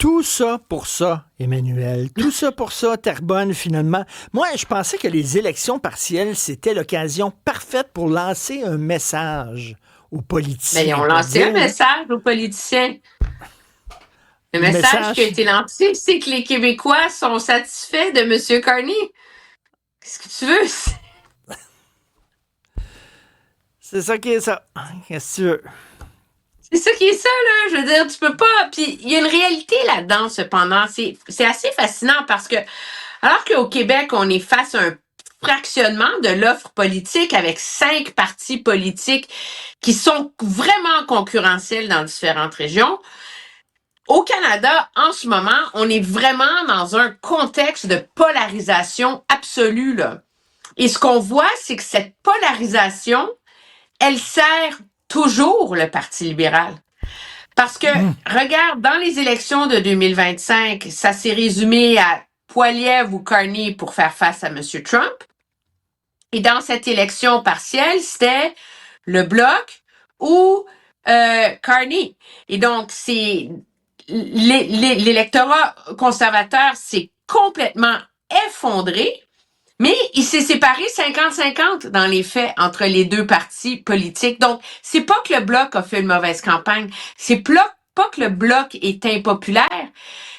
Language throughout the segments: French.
Tout ça pour ça, Emmanuel. Tout ça pour ça, Terrebonne, finalement. Moi, je pensais que les élections partielles, c'était l'occasion parfaite pour lancer un message aux Mais ils politiciens, ont pour lancé un dire, là, message aux politiciens. Le le message qui a message, été lancé, c'est que les Québécois sont satisfaits de M. Carney. Qu'est-ce que tu veux? c'est ça qui est ça. Qu'est-ce que tu veux? C'est ça qui est ça, là. Je veux dire, tu peux pas. Puis il y a une réalité là-dedans, cependant. C'est assez fascinant parce que, alors qu'au Québec, on est face à un fractionnement de l'offre politique avec 5 partis politiques qui sont vraiment concurrentiels dans différentes régions. Au Canada, en ce moment, on est vraiment dans un contexte de polarisation absolue, là. Et ce qu'on voit, c'est que cette polarisation, elle sert toujours le Parti libéral. Parce que, Hum. regarde, dans les élections de 2025, ça s'est résumé à Poilievre ou Carney pour faire face à M. Trump. Et dans cette élection partielle, c'était le Bloc ou Carney. Et donc, c'est l'électorat conservateur s'est complètement effondré, mais il s'est séparé 50-50 dans les faits entre les deux partis politiques. Donc, c'est pas que le Bloc a fait une mauvaise campagne, c'est pas que le Bloc est impopulaire,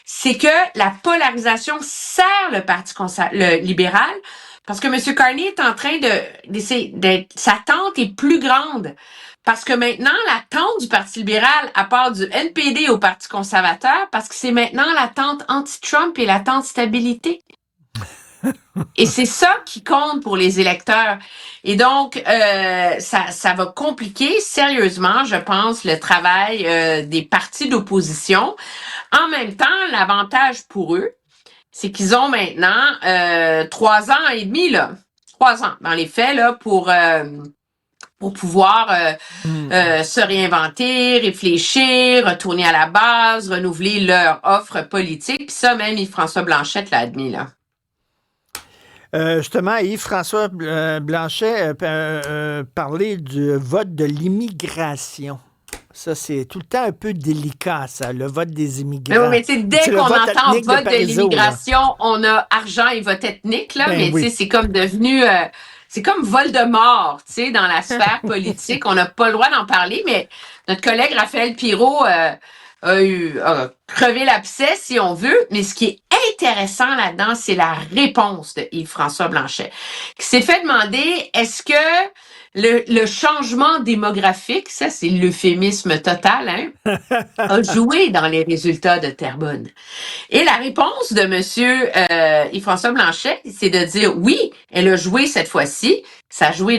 c'est que la polarisation sert le le libéral parce que M. Carney est en train d'essayer d'être, sa tente est plus grande. Parce que maintenant, la tente du Parti libéral, à part du NPD au Parti conservateur, parce que c'est maintenant la tente anti-Trump et la tente stabilité. Et c'est ça qui compte pour les électeurs. Et donc, ça va compliquer sérieusement, je pense, le travail des partis d'opposition. En même temps, l'avantage pour eux, c'est qu'ils ont maintenant 3 ans et demi, là. 3 ans, dans les faits, là, pour pouvoir Hum. se réinventer, réfléchir, retourner à la base, renouveler leur offre politique. Puis ça, même Yves-François Blanchette l'a admis, là. Justement, Yves-François Blanchet parlait du vote de l'immigration. Ça, c'est tout le temps un peu délicat, ça, le vote des Mais oui, immigrants. mais tu sais, C'est dès le qu'on vote entend ethnique de vote de Parizeau, là. l'immigration, on a argent et vote ethnique, là, Ben mais tu sais, oui. c'est comme devenu, c'est comme Voldemort, tu sais, dans la sphère politique. On n'a pas le droit d'en parler, mais notre collègue Raphaël Pirot a crevé l'abcès, si on veut. Mais ce qui est intéressant là-dedans, c'est la réponse de Yves-François Blanchet, qui s'est fait demander, est-ce que le changement démographique, ça c'est l'euphémisme total, hein, a joué dans les résultats de Terrebonne. Et la réponse de Monsieur Yves-François Blanchet, c'est de dire oui, elle a joué cette fois-ci, ça a joué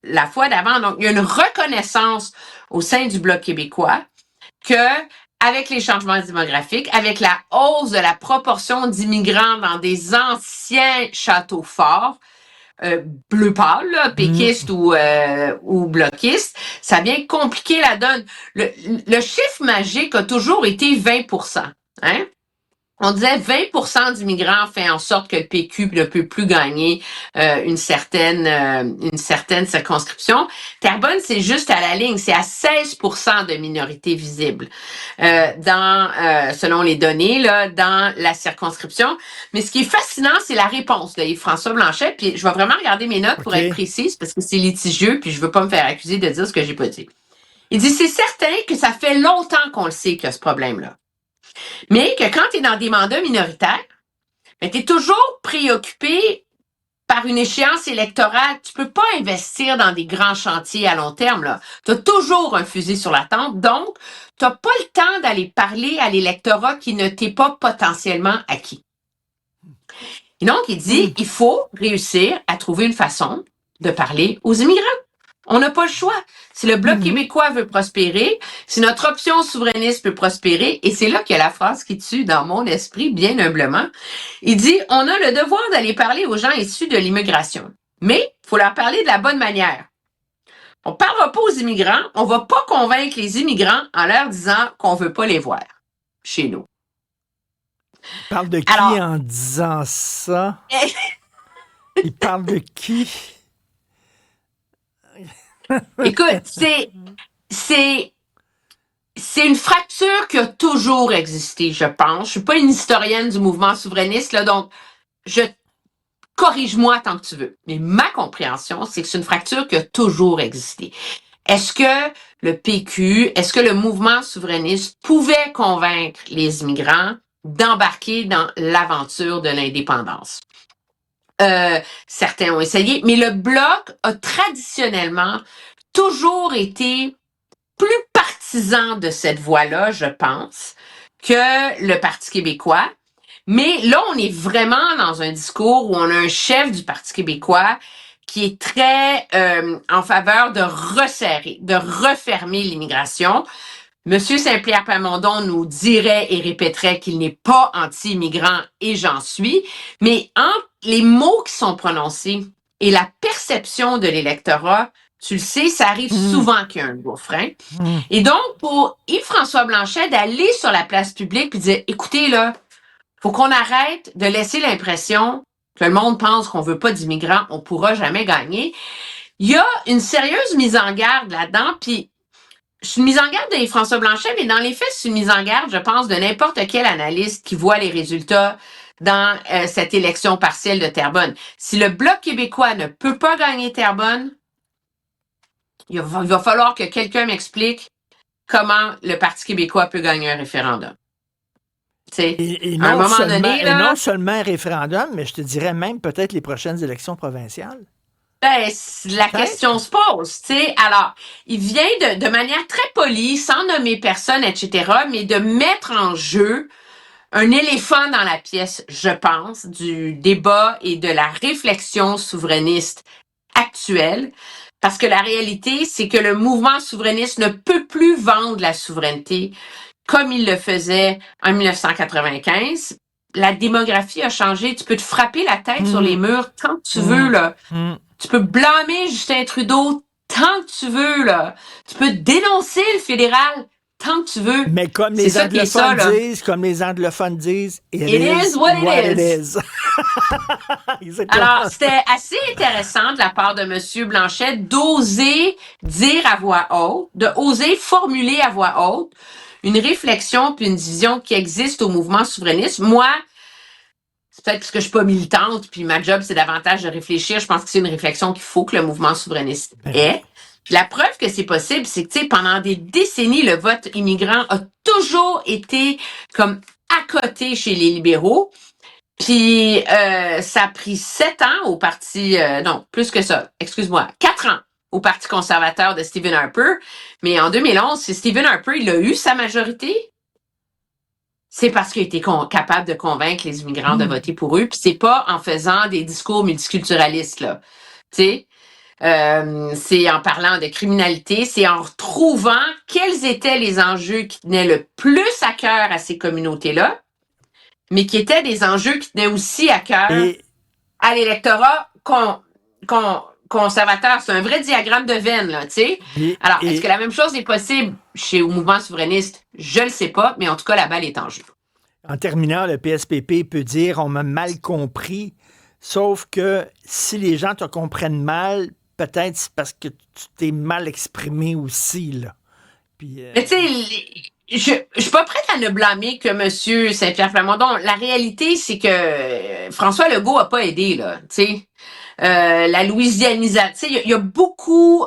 la fois d'avant. Donc, il y a une reconnaissance au sein du Bloc québécois que avec les changements démographiques, avec la hausse de la proportion d'immigrants dans des anciens châteaux forts, bleu pâle, là, péquiste Hmm. ou bloquiste, ça vient compliquer la donne. Le chiffre magique a toujours été 20%. Hein? On disait 20% d'immigrants fait en sorte que le PQ ne peut plus gagner une certaine circonscription. Terrebonne, c'est juste à la ligne, c'est à 16% de minorités visibles selon les données là, dans la circonscription. Mais ce qui est fascinant, c'est la réponse de Yves-François Blanchet. Puis je vais vraiment regarder mes notes pour être OK. précise parce que c'est litigieux, puis je veux pas me faire accuser de dire ce que j'ai pas dit. Il dit c'est certain que ça fait longtemps qu'on le sait qu'il y a ce problème-là. Mais que quand tu es dans des mandats minoritaires, ben, tu es toujours préoccupé par une échéance électorale. Tu peux pas investir dans des grands chantiers à long terme. Tu as toujours un fusil sur la tempe. Donc, tu n'as pas le temps d'aller parler à l'électorat qui ne t'est pas potentiellement acquis. Et donc, il Hmm. dit, il faut réussir à trouver une façon de parler aux immigrants. On n'a pas le choix. Si le Bloc Mhm. québécois veut prospérer, si notre option souverainiste peut prospérer, et c'est là qu'il y a la phrase qui tue dans mon esprit, bien humblement, il dit, on a le devoir d'aller parler aux gens issus de l'immigration. Mais il faut leur parler de la bonne manière. On ne parlera pas aux immigrants, on ne va pas convaincre les immigrants en leur disant qu'on ne veut pas les voir chez nous. Il parle de qui Alors, en disant ça? Il parle de qui? écoute, c'est c'est une fracture qui a toujours existé, je pense. Je suis pas une historienne du mouvement souverainiste, là, donc je corrige-moi tant que tu veux. Mais ma compréhension, c'est que c'est une fracture qui a toujours existé. Est-ce que le PQ, est-ce que le mouvement souverainiste pouvait convaincre les immigrants d'embarquer dans l'aventure de l'indépendance? Certains ont essayé, mais le Bloc a traditionnellement toujours été plus partisan de cette voie-là, je pense, que le Parti québécois. Mais là, on est vraiment dans un discours où on a un chef du Parti québécois qui est très en faveur de resserrer, de refermer l'immigration. Monsieur Saint-Pierre Plamondon nous dirait et répéterait qu'il n'est pas anti-immigrant, et j'en suis, mais entre les mots qui sont prononcés et la perception de l'électorat, tu le sais, ça arrive souvent qu'il y a un gouffre. Hein? Et donc, pour Yves-François Blanchet d'aller sur la place publique et dire, écoutez, là, faut qu'on arrête de laisser l'impression que le monde pense qu'on veut pas d'immigrants, on pourra jamais gagner. Il y a une sérieuse mise en garde là-dedans, puis c'est une mise en garde de François Blanchet, mais dans les faits, c'est une mise en garde, je pense, de n'importe quel analyste qui voit les résultats dans cette élection partielle de Terrebonne. Si le Bloc québécois ne peut pas gagner Terrebonne, il va falloir que quelqu'un m'explique comment le Parti québécois peut gagner un référendum. Et À un non moment seulement, donné, et là, non seulement un référendum, mais je te dirais même peut-être les prochaines élections provinciales. ben, la Peut-être. question se pose, tu sais. Alors, il vient de manière très polie, sans nommer personne, etc., mais de mettre en jeu un éléphant dans la pièce, je pense, du débat et de la réflexion souverainiste actuelle. Parce que la réalité, c'est que le mouvement souverainiste ne peut plus vendre la souveraineté comme il le faisait en 1995. La démographie a changé. Tu peux te frapper la tête sur les murs tant que tu veux, là. Tu peux blâmer Justin Trudeau tant que tu veux, là. Tu peux dénoncer le fédéral tant que tu veux. Mais comme C'est les ça qui est ça, anglophones là. disent, it It is what it is. Exactement. Alors, c'était assez intéressant de la part de M. Blanchet d'oser dire à voix haute, de oser formuler à voix haute une réflexion puis une vision qui existe au mouvement souverainiste. Moi, c'est peut-être parce que je suis pas militante, puis ma job, c'est davantage de réfléchir. Je pense que c'est une réflexion qu'il faut que le mouvement souverainiste ait. Puis la preuve que c'est possible, c'est que, tu sais, pendant des décennies, le vote immigrant a toujours été comme à côté chez les libéraux. Puis ça a pris 7 ans au parti, non, plus que ça, excuse-moi, 4 ans au Parti conservateur de Stephen Harper. Mais en 2011, si Stephen Harper, il a eu sa majorité, c'est parce qu'il a été capable de convaincre les immigrants de voter pour eux. Puis c'est pas en faisant des discours multiculturalistes, là. Tu sais, c'est en parlant de criminalité, c'est en retrouvant quels étaient les enjeux qui tenaient le plus à cœur à ces communautés-là, mais qui étaient des enjeux qui tenaient aussi à cœur à l'électorat conservateur. C'est un vrai diagramme de Venn, là, tu sais. Alors, est-ce que la même chose est possible au mouvement souverainiste? Je le sais pas, mais en tout cas, la balle est en jeu. En terminant, le PSPP peut dire on m'a mal compris, sauf que si les gens te comprennent mal, peut-être c'est parce que tu t'es mal exprimé aussi, là. Puis, Mais tu sais, je suis pas prête à ne blâmer que M. Saint-Pierre Plamondon. La réalité, c'est que François Legault a pas aidé, là, tu sais. La louisianisation, il y a beaucoup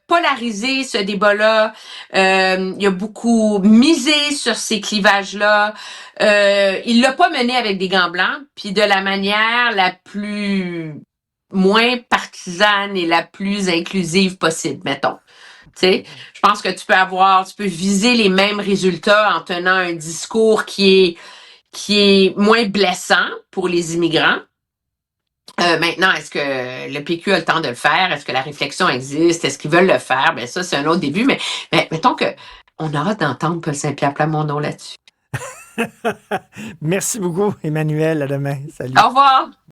polarisé ce débat-là. Il y a beaucoup misé sur ces clivages-là. Il l'a pas mené avec des gants blancs, puis de la manière la plus moins partisane et la plus inclusive possible, mettons. Tu sais, je pense que tu peux viser les mêmes résultats en tenant un discours qui est moins blessant pour les immigrants. Maintenant, est-ce que le PQ a le temps de le faire? Est-ce que la réflexion existe? Est-ce qu'ils veulent le faire? Ben ça, c'est un autre début, mais mettons que on a hâte d'entendre Paul Saint-Pierre Plamondon là-dessus. merci beaucoup, Emmanuel. À demain. Salut. Au revoir!